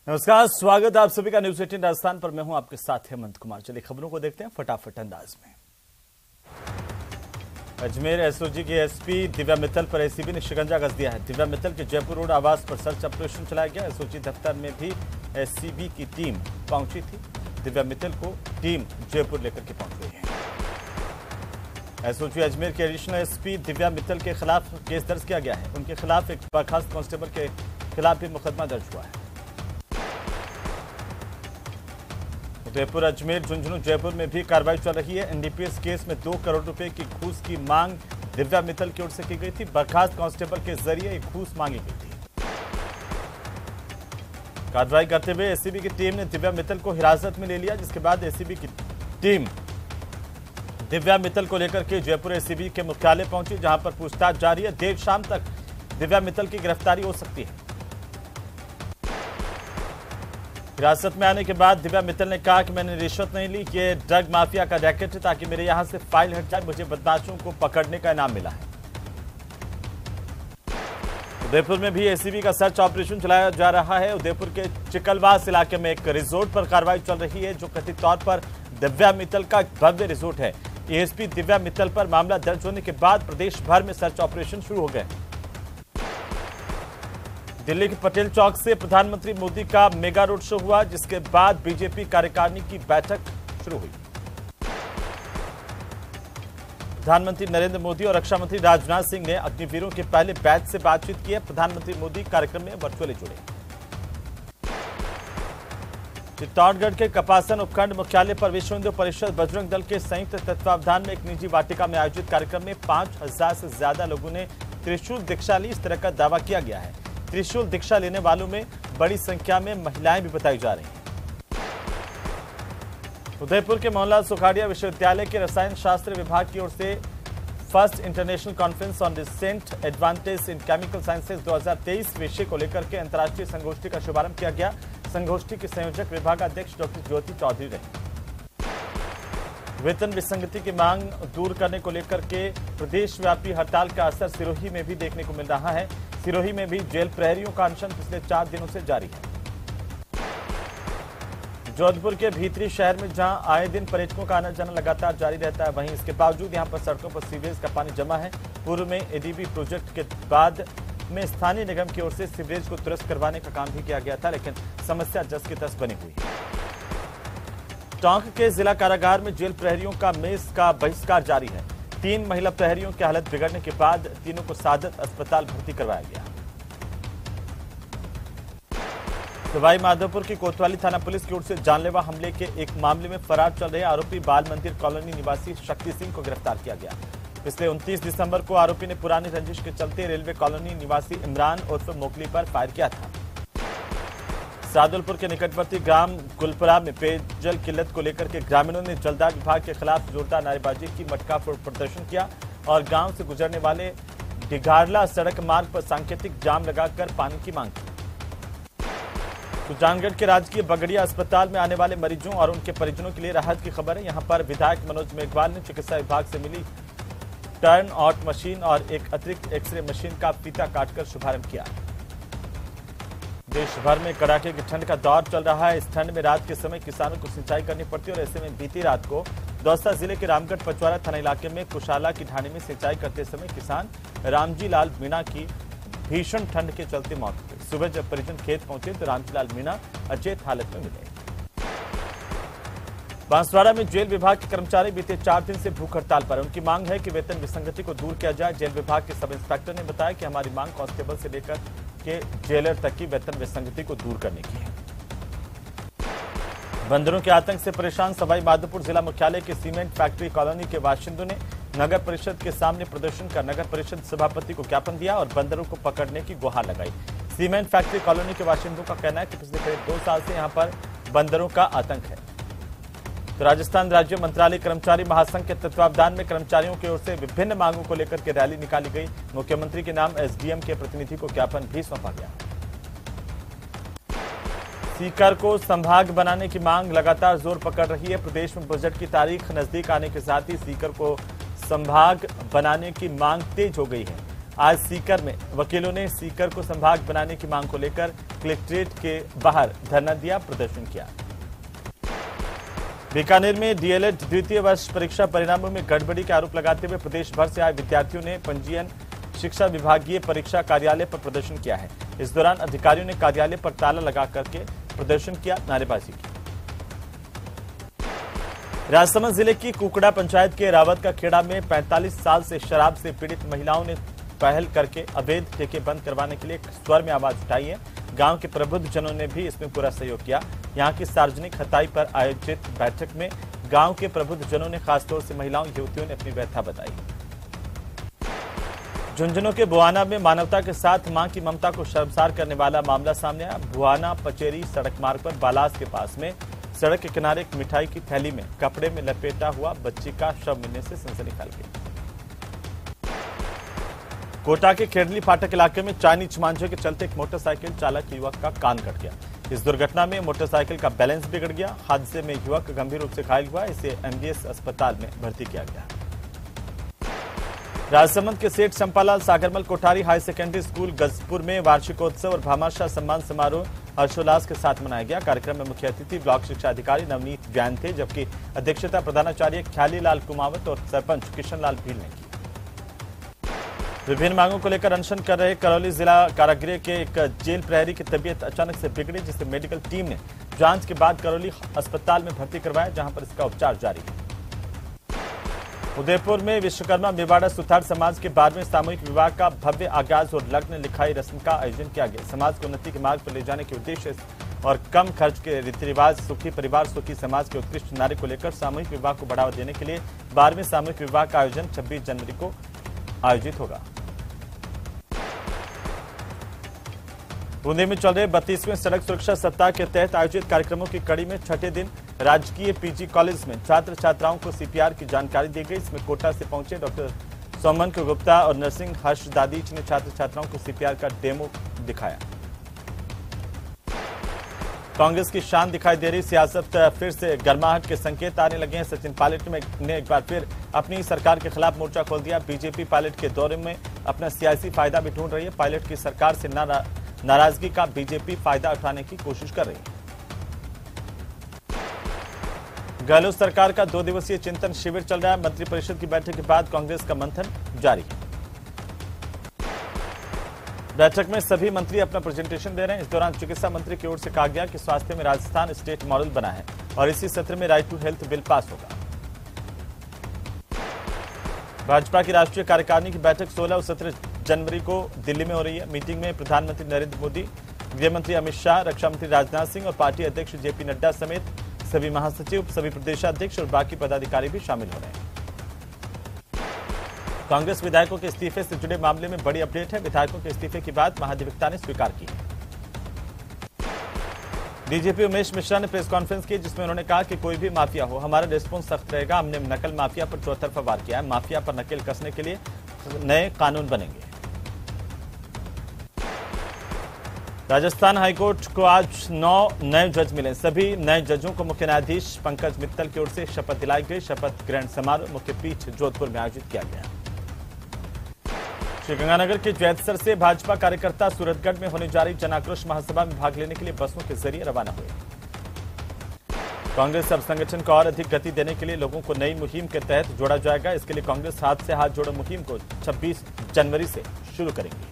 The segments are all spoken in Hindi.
नमस्कार, स्वागत है आप सभी का न्यूज 18 राजस्थान पर। मैं हूं आपके साथ हेमंत कुमार। चलिए खबरों को देखते हैं फटाफट अंदाज में। अजमेर एसओजी की एसपी दिव्या मित्तल पर एसीबी ने शिकंजा कस दिया है। दिव्या मित्तल के जयपुर रोड आवास पर सर्च ऑपरेशन चलाया गया। एसओजी दफ्तर में भी एसीबी की टीम पहुंची थी। दिव्या मित्तल को टीम जयपुर लेकर के पहुंच गई है। एसओजी अजमेर के एडिशनल एसपी दिव्या मित्तल के खिलाफ केस दर्ज किया गया है। उनके खिलाफ एक बर्खास्त कांस्टेबल के खिलाफ भी मुकदमा दर्ज हुआ है। उदयपुर, अजमेर, झुंझुनू, जयपुर में भी कार्रवाई चल रही है। एनडीपीएस केस में 2 करोड़ रुपए की घूस की मांग दिव्या मित्तल की ओर से की गई थी। बर्खास्त कांस्टेबल के जरिए एक घूस मांगी गई थी। कार्रवाई करते हुए एसीबी की टीम ने दिव्या मित्तल को हिरासत में ले लिया, जिसके बाद एसीबी की टीम दिव्या मित्तल को लेकर के जयपुर एसीबी के मुख्यालय पहुंची, जहां पर पूछताछ जारी है। देर शाम तक दिव्या मित्तल की गिरफ्तारी हो सकती है। हिरासत में आने के बाद दिव्या मित्तल ने कहा कि मैंने रिश्वत नहीं ली, ये ड्रग माफिया का रैकेट है ताकि मेरे यहां से फाइल हट जाए, मुझे बदमाशों को पकड़ने का इनाम मिला है। उदयपुर में भी एसीबी का सर्च ऑपरेशन चलाया जा रहा है। उदयपुर के चिकलवास इलाके में एक रिजोर्ट पर कार्रवाई चल रही है, जो कथित तौर पर दिव्या मित्तल का भव्य रिजोर्ट है। एएसपी दिव्या मित्तल पर मामला दर्ज होने के बाद प्रदेश भर में सर्च ऑपरेशन शुरू हो गए। दिल्ली के पटेल चौक से प्रधानमंत्री मोदी का मेगा रोड शो हुआ, जिसके बाद बीजेपी कार्यकारिणी की बैठक शुरू हुई। प्रधानमंत्री नरेंद्र मोदी और रक्षा मंत्री राजनाथ सिंह ने अग्निवीरों के पहले बैच से बातचीत की है। प्रधानमंत्री मोदी कार्यक्रम में वर्चुअली जुड़े। चित्तौड़गढ़ के कपासन उपखंड मुख्यालय पर विश्व हिंदू परिषद बजरंग दल के संयुक्त तत्वावधान में एक निजी वाटिका में आयोजित कार्यक्रम में 5000 से ज्यादा लोगों ने त्रिशूल दीक्षा ली। इस तरह का दावा किया गया है। त्रिशूल दीक्षा लेने वालों में बड़ी संख्या में महिलाएं भी बताई जा रही हैं। उदयपुर के मोहनलाल सुखाड़िया विश्वविद्यालय के रसायन शास्त्र विभाग की ओर से first international conference on recent advantage in chemical sciences 2023 विषय को लेकर के अंतर्राष्ट्रीय संगोष्ठी का शुभारंभ किया गया। संगोष्ठी के संयोजक विभागाध्यक्ष डॉक्टर ज्योति चौधरी रहे। वेतन विसंगति की मांग दूर करने को लेकर के प्रदेशव्यापी हड़ताल का असर सिरोही में भी देखने को मिल रहा है। सिरोही में भी जेल प्रहरियों का अनशन पिछले 4 दिनों से जारी है। जोधपुर के भीतरी शहर में जहां आए दिन पर्यटकों का आना जाना लगातार जारी रहता है, वहीं इसके बावजूद यहां पर सड़कों पर सीवरेज का पानी जमा है। पूर्व में एडीबी प्रोजेक्ट के बाद में स्थानीय निगम की ओर से सीवरेज को दुरुस्त करवाने का काम भी किया गया था, लेकिन समस्या जस की तस बनी हुई है। टोंक के जिला कारागार में जेल प्रहरियों का मेस का बहिष्कार जारी है। 3 महिला प्रहरियों की हालत बिगड़ने के बाद तीनों को सादत अस्पताल भर्ती करवाया गया। सवाई माधोपुर की कोतवाली थाना पुलिस की ओर से जानलेवा हमले के एक मामले में फरार चल रहे आरोपी बाल मंदिर कॉलोनी निवासी शक्ति सिंह को गिरफ्तार किया गया। पिछले 29 दिसंबर को आरोपी ने पुरानी रंजिश के चलते रेलवे कॉलोनी निवासी इमरान उर्फ मोकली पर फायर किया था। सादुलपुर के निकटवर्ती ग्राम गुलपुरा में पेयजल किल्लत को लेकर के ग्रामीणों ने जलदार विभाग के खिलाफ जोरदार नारेबाजी की, मटका फोड़ प्रदर्शन किया और गांव से गुजरने वाले डिघारला सड़क मार्ग पर सांकेतिक जाम लगाकर पानी की मांग की। सुजानगढ़ के राजकीय बगड़िया अस्पताल में आने वाले मरीजों और उनके परिजनों के लिए राहत की खबर है। यहां पर विधायक मनोज मेघवाल ने चिकित्सा विभाग से मिली टर्न आउट मशीन और एक अतिरिक्त एक्सरे मशीन का फीता काटकर शुभारंभ किया। देश भर में कड़ाके की ठंड का दौर चल रहा है। इस ठंड में रात के समय किसानों को सिंचाई करनी पड़ती है और ऐसे में बीती रात को दौसा जिले के रामगढ़ पचवाड़ा थाना इलाके में कुशाला की ढाणी में सिंचाई करते समय किसान रामजी लाल मीणा की भीषण ठंड के चलते मौत हो गई। सुबह जब परिजन खेत पहुंचे तो रामजी लाल मीणा अचेत हालत में मिले। बांसवाड़ा में जेल विभाग के कर्मचारी बीते 4 दिन से भूख हड़ताल पर। उनकी मांग है कि वेतन विसंगति को दूर किया जाए। जेल विभाग के सब इंस्पेक्टर ने बताया कि हमारी मांग कांस्टेबल से लेकर के जेलर तक की वेतन विसंगति को दूर करने की है। बंदरों के आतंक से परेशान सवाई माधोपुर जिला मुख्यालय के सीमेंट फैक्ट्री कॉलोनी के बाशिंदों ने नगर परिषद के सामने प्रदर्शन कर नगर परिषद सभापति को ज्ञापन दिया और बंदरों को पकड़ने की गुहार लगाई। सीमेंट फैक्ट्री कॉलोनी के बाशिंदों का कहना है कि पिछले करीब 2 साल से यहां पर बंदरों का आतंक है। तो राजस्थान राज्य मंत्रालय कर्मचारी महासंघ के तत्वावधान में कर्मचारियों की ओर से विभिन्न मांगों को लेकर के रैली निकाली गई। मुख्यमंत्री के नाम एसडीएम के प्रतिनिधि को ज्ञापन भी सौंपा गया। सीकर को संभाग बनाने की मांग लगातार जोर पकड़ रही है। प्रदेश में बजट की तारीख नजदीक आने के साथ ही सीकर को संभाग बनाने की मांग तेज हो गई है। आज सीकर में वकीलों ने सीकर को संभाग बनाने की मांग को लेकर कलेक्ट्रेट के बाहर धरना दिया, प्रदर्शन किया। बीकानेर में डीएलएड द्वितीय वर्ष परीक्षा परिणामों में गड़बड़ी के आरोप लगाते हुए प्रदेश भर से आए विद्यार्थियों ने पंजीयन शिक्षा विभागीय परीक्षा कार्यालय पर प्रदर्शन किया है। इस दौरान अधिकारियों ने कार्यालय पर ताला लगा करके प्रदर्शन किया, नारेबाजी की। राजसमंद जिले की कुकड़ा पंचायत के रावत का खेड़ा में 45 साल से शराब से पीड़ित महिलाओं ने पहल करके अवैध ठेके बंद करवाने के लिए एक स्वर में आवाज उठाई है। गांव के प्रबुद्ध जनों ने भी इसमें पूरा सहयोग किया। यहां की सार्वजनिक हताई पर आयोजित बैठक में गांव के प्रबुद्ध जनों ने खासतौर से महिलाओं युवतियों ने अपनी व्यथा बताई। झुंझुनू के बुआना में मानवता के साथ मां की ममता को शर्मसार करने वाला मामला सामने आया। बुआना पचेरी सड़क मार्ग पर बालास के पास में सड़क के किनारे एक मिठाई की थैली में कपड़े में लपेटा हुआ बच्ची का शव मिलने से सनसनी फैल गई। कोटा के खेड़ली फाटक इलाके में चाइनीज मांझे के चलते एक मोटरसाइकिल चालक युवक का कान कट गया। इस दुर्घटना में मोटरसाइकिल का बैलेंस बिगड़ गया। हादसे में युवक गंभीर रूप से घायल हुआ, इसे एमबीएस अस्पताल में भर्ती किया गया। राजसमंद के सेठ Champalal Sagarmal Kothari high secondary school Gajpur में वार्षिकोत्सव और भामाशाह सम्मान समारोह हर्षोल्लास के साथ मनाया गया। कार्यक्रम में मुख्य अतिथि ब्लॉक शिक्षा अधिकारी नवनीत व्यान थे, जबकि अध्यक्षता प्रधानाचार्य ख्यालीलाल कुमावत और सरपंच किशन लाल भील ने की। विभिन्न मांगों को लेकर अनशन कर रहे करौली जिला कारागृह के एक जेल प्रहरी की तबीयत अचानक से बिगड़ी, जिसे मेडिकल टीम ने जांच के बाद करौली अस्पताल में भर्ती करवाया, जहां पर इसका उपचार जारी है। उदयपुर में विश्वकर्मा मेवाड़ा सुथार समाज के 12वें सामूहिक विवाह का भव्य आगाज और लग्न लिखाई रस्म का आयोजन किया गया। समाज को उन्नति के मार्ग पर ले जाने के उद्देश्य और कम खर्च के रीति रिवाज, सुखी परिवार सुखी समाज के उत्कृष्ट नारे को लेकर सामूहिक विवाह को बढ़ावा देने के लिए 12वें सामूहिक विवाह का आयोजन 26 जनवरी को आयोजित होगा। बूंदी में चल रहे 32वें सड़क सुरक्षा सप्ताह के तहत आयोजित कार्यक्रमों की कड़ी में छठे दिन राजकीय पीजी कॉलेज में छात्र छात्राओं को सीपीआर की जानकारी दी गई। इसमें कोटा से पहुंचे डॉक्टर सोमन गुप्ता और नर्सिंग हर्ष दादीच ने छात्र छात्राओं को सीपीआर का डेमो दिखाया। कांग्रेस की शान दिखाई दे रही, सियासत फिर से गर्माहट के संकेत आने लगे हैं। सचिन पायलट ने एक बार फिर अपनी सरकार के खिलाफ मोर्चा खोल दिया। बीजेपी पायलट के दौरे में अपना सियासी फायदा भी ढूंढ रही है। पायलट की सरकार से नाराजगी का बीजेपी फायदा उठाने की कोशिश कर रही है। गहलोत सरकार का 2 दिवसीय चिंतन शिविर चल रहा है। मंत्रिपरिषद की बैठक के बाद कांग्रेस का मंथन जारी है। बैठक में सभी मंत्री अपना प्रेजेंटेशन दे रहे हैं। इस दौरान चिकित्सा मंत्री की ओर से कहा गया कि स्वास्थ्य में राजस्थान स्टेट मॉडल बना है और इसी सत्र में right to health bill pass होगा। भाजपा की राष्ट्रीय कार्यकारिणी की बैठक 16 और 17 जनवरी को दिल्ली में हो रही है। मीटिंग में प्रधानमंत्री नरेंद्र मोदी, गृह मंत्री अमित शाह, रक्षा मंत्री राजनाथ सिंह और पार्टी अध्यक्ष जेपी नड्डा समेत सभी महासचिव, सभी प्रदेशाध्यक्ष और बाकी पदाधिकारी भी शामिल हो रहे हैं। कांग्रेस विधायकों के इस्तीफे से जुड़े मामले में बड़ी अपडेट है। विधायकों के इस्तीफे की बात महाधिवक्ता ने स्वीकार की। डीजीपी उमेश मिश्रा ने प्रेस कॉन्फ्रेंस की, जिसमें उन्होंने कहा कि कोई भी माफिया हो, हमारा रिस्पॉन्स सख्त रहेगा। हमने नकल माफिया पर चौतरफा वार किया है। माफिया पर नकेल कसने के लिए नए कानून बनेंगे। राजस्थान हाईकोर्ट को आज 9 नए जज मिले। सभी नए जजों को मुख्य न्यायाधीश पंकज मित्तल की ओर से शपथ दिलाई गई। शपथ ग्रहण समारोह मुख्य पीठ जोधपुर में आयोजित किया गया। श्रीगंगानगर के जैतसर से भाजपा कार्यकर्ता सूरतगढ़ में होने जा रही जन आक्रोश महासभा में भाग लेने के लिए बसों के जरिए रवाना हुए। कांग्रेस अब संगठन को और अधिक गति देने के लिए लोगों को नई मुहिम के तहत जोड़ा जाएगा। इसके लिए कांग्रेस हाथ से हाथ जोड़ो मुहिम को 26 जनवरी से शुरू करेगी।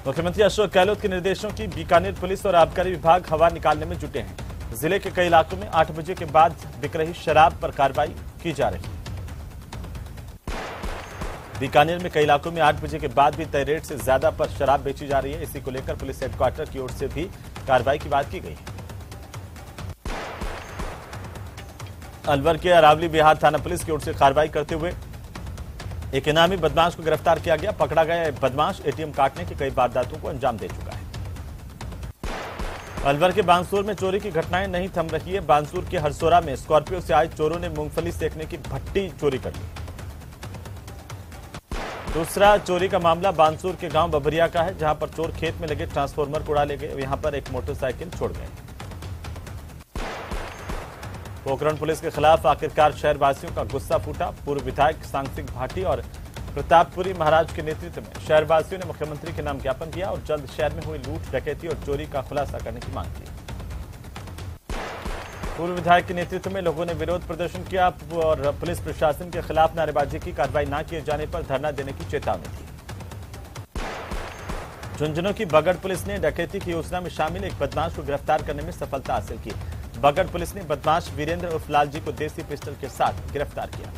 मुख्यमंत्री अशोक गहलोत के निर्देशों की बीकानेर पुलिस और आबकारी विभाग हवा निकालने में जुटे हैं। जिले के कई इलाकों में 8 बजे के बाद बिक रही शराब पर कार्रवाई की जा रही है। बीकानेर में कई इलाकों में 8 बजे के बाद भी तय रेट से ज्यादा पर शराब बेची जा रही है। इसी को लेकर पुलिस हेडक्वार्टर की ओर से भी कार्रवाई की बात की गई है। अलवर के अरावली बिहार थाना पुलिस की ओर से कार्रवाई करते हुए एक इनामी बदमाश को गिरफ्तार किया गया। पकड़ा गया बदमाश एटीएम काटने की कई वारदातों को अंजाम दे चुका है। अलवर के बांसुर में चोरी की घटनाएं नहीं थम रही है। बांसुर के हरसोरा में स्कॉर्पियो से आए चोरों ने मूंगफली सेकने की भट्टी चोरी कर ली। दूसरा चोरी का मामला बांसुर के गांव बबरिया का है, जहां पर चोर खेत में लगे ट्रांसफार्मर को उड़ा ले गए। यहां पर एक मोटरसाइकिल छोड़ गए। पोखरण पुलिस के खिलाफ आखिरकार शहरवासियों का गुस्सा फूटा। पूर्व विधायक सांगसिंह भाटी और प्रतापपुरी महाराज के नेतृत्व में शहरवासियों ने मुख्यमंत्री के नाम ज्ञापन दिया और जल्द शहर में हुई लूट, डकैती और चोरी का खुलासा करने की मांग की। पूर्व विधायक के नेतृत्व में लोगों ने विरोध प्रदर्शन किया और पुलिस प्रशासन के खिलाफ नारेबाजी की। कार्रवाई न किए जाने पर धरना देने की चेतावनी दी। झुंझुनू की बगड़ पुलिस ने डकैती की योजना में शामिल एक बदमाश को गिरफ्तार करने में सफलता हासिल की। बगड़ पुलिस ने बदमाश वीरेंद्र उर्फ लालजी को देसी पिस्टल के साथ गिरफ्तार किया।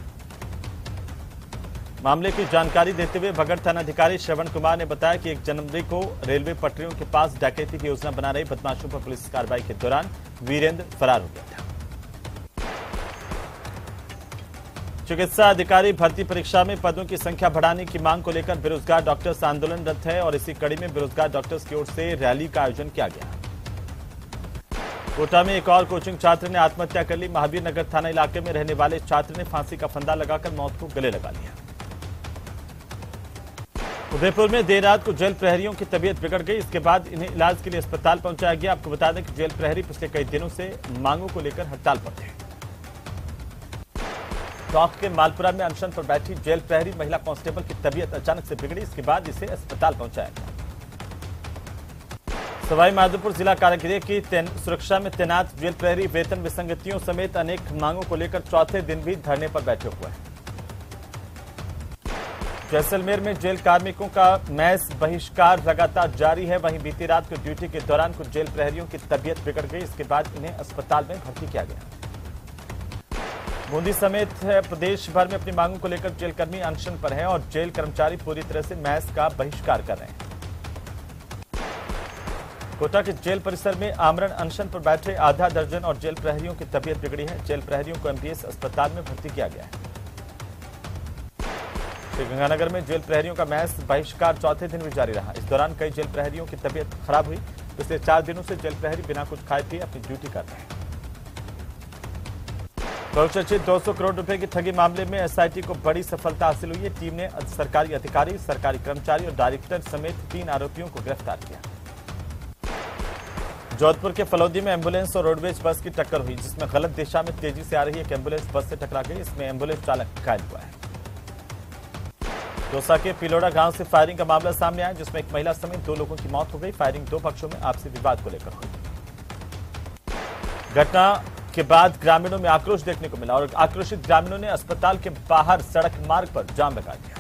मामले की जानकारी देते हुए बगड़ थानाधिकारी श्रवण कुमार ने बताया कि 1 जनवरी को रेलवे पटरियों के पास डकैती की योजना बना रहे बदमाशों पर पुलिस कार्रवाई के दौरान वीरेंद्र फरार हो गया था। चिकित्सा अधिकारी भर्ती परीक्षा में पदों की संख्या बढ़ाने की मांग को लेकर बेरोजगार डॉक्टर्स आंदोलनरत है और इसी कड़ी में बेरोजगार डॉक्टर्स की ओर से रैली का आयोजन किया गया। कोटा में एक और कोचिंग छात्र ने आत्महत्या कर ली। महावीर नगर थाना इलाके में रहने वाले छात्र ने फांसी का फंदा लगाकर मौत को गले लगा लिया। उदयपुर में देर रात को जेल प्रहरियों की तबीयत बिगड़ गई। इसके बाद इन्हें इलाज के लिए अस्पताल पहुंचाया गया। आपको बता दें कि जेल प्रहरी पिछले कई दिनों से मांगों को लेकर हड़ताल पर थे। टोंक के मालपुरा में अनशन पर बैठी जेल प्रहरी महिला कांस्टेबल की तबीयत अचानक से बिगड़ी। इसके बाद इसे अस्पताल पहुंचाया गया। सवाई माधोपुर जिला कारागृह की सुरक्षा में तैनात जेल प्रहरी वेतन विसंगतियों समेत अनेक मांगों को लेकर चौथे दिन भी धरने पर बैठे हुए हैं। जैसलमेर में जेल कार्मिकों का मैस बहिष्कार लगातार जारी है। वहीं बीती रात को ड्यूटी के दौरान कुछ जेल प्रहरियों की तबीयत बिगड़ गई। इसके बाद इन्हें अस्पताल में भर्ती किया गया। बूंदी समेत प्रदेश भर में अपनी मांगों को लेकर जेलकर्मी अनशन पर हैं और जेल कर्मचारी पूरी तरह से मैस का बहिष्कार कर रहे हैं। कोटा के जेल परिसर में आमरण अनशन पर बैठे आधा दर्जन और जेल प्रहरियों की तबीयत बिगड़ी है। जेल प्रहरियों को एमबीएस अस्पताल में भर्ती किया गया है। श्रीगंगानगर में जेल प्रहरियों का मैस बहिष्कार चौथे दिन भी जारी रहा। इस दौरान कई जेल प्रहरियों की तबीयत खराब हुई। पिछले 4 दिनों से जेल प्रहरी बिना कुछ खाए पिए अपनी ड्यूटी कर रहे हैं। बहुचर्चित 200 करोड़ रुपए की ठगी मामले में एसआईटी को बड़ी सफलता हासिल हुई है। टीम ने सरकारी अधिकारी, सरकारी कर्मचारी और डायरेक्टर समेत 3 आरोपियों को गिरफ्तार किया। जोधपुर के फलौदी में एम्बुलेंस और रोडवेज बस की टक्कर हुई, जिसमें गलत दिशा में तेजी से आ रही एक एम्बुलेंस बस से टकरा गई। इसमें एम्बुलेंस चालक घायल हुआ है। दौसा के पिलोड़ा गांव से फायरिंग का मामला सामने आया, जिसमें एक महिला समेत 2 लोगों की मौत हो गई। फायरिंग 2 पक्षों में आपसी विवाद को लेकर हुई। घटना के बाद ग्रामीणों में आक्रोश देखने को मिला और आक्रोशित ग्रामीणों ने अस्पताल के बाहर सड़क मार्ग पर जाम लगा दिया।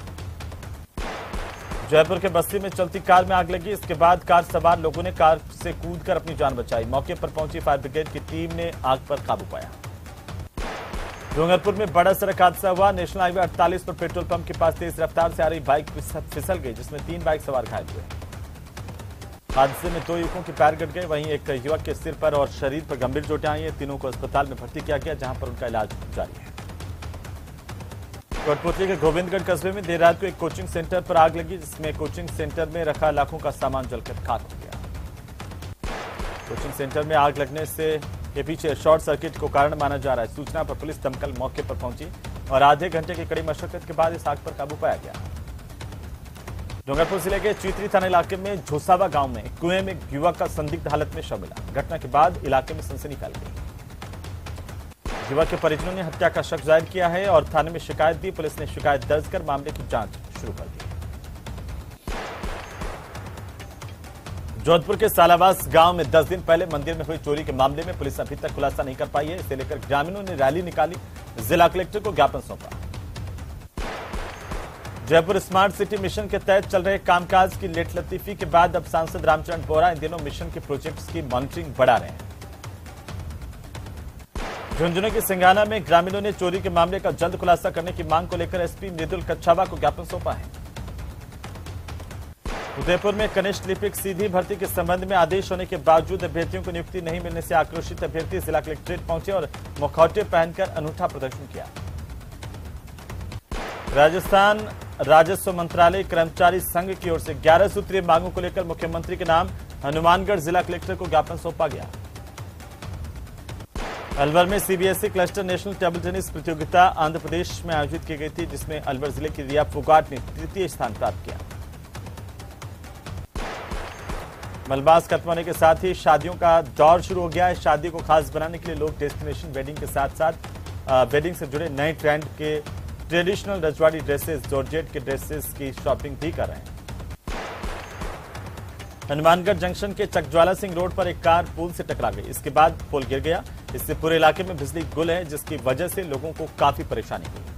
जयपुर के बस्ती में चलती कार में आग लगी। इसके बाद कार सवार लोगों ने कार से कूदकर अपनी जान बचाई। मौके पर पहुंची फायर ब्रिगेड की टीम ने आग पर काबू पाया। डूंगरपुर में बड़ा सड़क हादसा हुआ। नेशनल हाईवे 48 पर पेट्रोल पंप के पास तेज रफ्तार से आ रही बाइक फिसल गई, जिसमें 3 बाइक सवार घायल हुए। हादसे में 2 युवकों के पैर कट गए। वहीं एक युवक के सिर पर और शरीर पर गंभीर चोटें आई हैं। तीनों को अस्पताल में भर्ती किया गया, जहां पर उनका इलाज जारी है। कोटपुतली के गोविंदगढ़ कस्बे में देर रात को एक कोचिंग सेंटर पर आग लगी, जिसमें कोचिंग सेंटर में रखा लाखों का सामान जलकर खाक हो गया। कोचिंग सेंटर में आग लगने के पीछे शॉर्ट सर्किट को कारण माना जा रहा है। सूचना पर पुलिस दमकल मौके पर पहुंची और आधे घंटे की कड़ी मशक्कत के बाद इस आग पर काबू पाया गया। डूंगरपुर जिले के चीतरी थाना इलाके में झोसावा गांव में कुएं में युवक का संदिग्ध हालत में शव मिला। घटना के बाद इलाके में सनसनी फैल गई। युवक के परिजनों ने हत्या का शक जाहिर किया है और थाने में शिकायत दी। पुलिस ने शिकायत दर्ज कर मामले की जांच शुरू कर दी। जोधपुर के सालावास गांव में 10 दिन पहले मंदिर में हुई चोरी के मामले में पुलिस अभी तक खुलासा नहीं कर पाई है। इसे लेकर ग्रामीणों ने रैली निकाली, जिला कलेक्टर को ज्ञापन सौंपा। जयपुर स्मार्ट सिटी मिशन के तहत चल रहे कामकाज की लेट लतीफी के बाद अब सांसद रामचरण बोहरा इन दिनों मिशन के प्रोजेक्ट्स की मॉनिटरिंग बढ़ा रहे हैं। झुंझुनू के सिंगाना में ग्रामीणों ने चोरी के मामले का जल्द खुलासा करने की मांग को लेकर एसपी मृदुल कच्छावा को ज्ञापन सौंपा है। उदयपुर में कनिष्ठ लिपिक सीधी भर्ती के संबंध में आदेश होने के बावजूद अभ्यर्थियों को नियुक्ति नहीं मिलने से आक्रोशित अभ्यर्थी जिला कलेक्ट्रेट पहुंचे और मुखौटे पहनकर अनूठा प्रदर्शन किया। राजस्थान राजस्व मंत्रालय कर्मचारी संघ की ओर से 11 सूत्रीय मांगों को लेकर मुख्यमंत्री के नाम हनुमानगढ़ जिला कलेक्टर को ज्ञापन सौंपा गया। अलवर में CBSE cluster national table tennis प्रतियोगिता आंध्र प्रदेश में आयोजित की गई थी, जिसमें अलवर जिले की रिया फोगाट ने 3य स्थान प्राप्त किया। मलबास खत्म होने के साथ ही शादियों का दौर शुरू हो गया है। शादी को खास बनाने के लिए लोग डेस्टिनेशन वेडिंग के साथ साथ वेडिंग से जुड़े नए ट्रेंड के ट्रेडिशनल रजवाड़ी ड्रेसेस, जॉर्जेट के ड्रेसेस की शॉपिंग भी कर रहे हैं। हनुमानगढ़ जंक्शन के चकज्वाला सिंह रोड पर एक कार पुल से टकरा गई। इसके बाद पुल गिर गया। इससे पूरे इलाके में बिजली गुल है, जिसकी वजह से लोगों को काफी परेशानी हुई।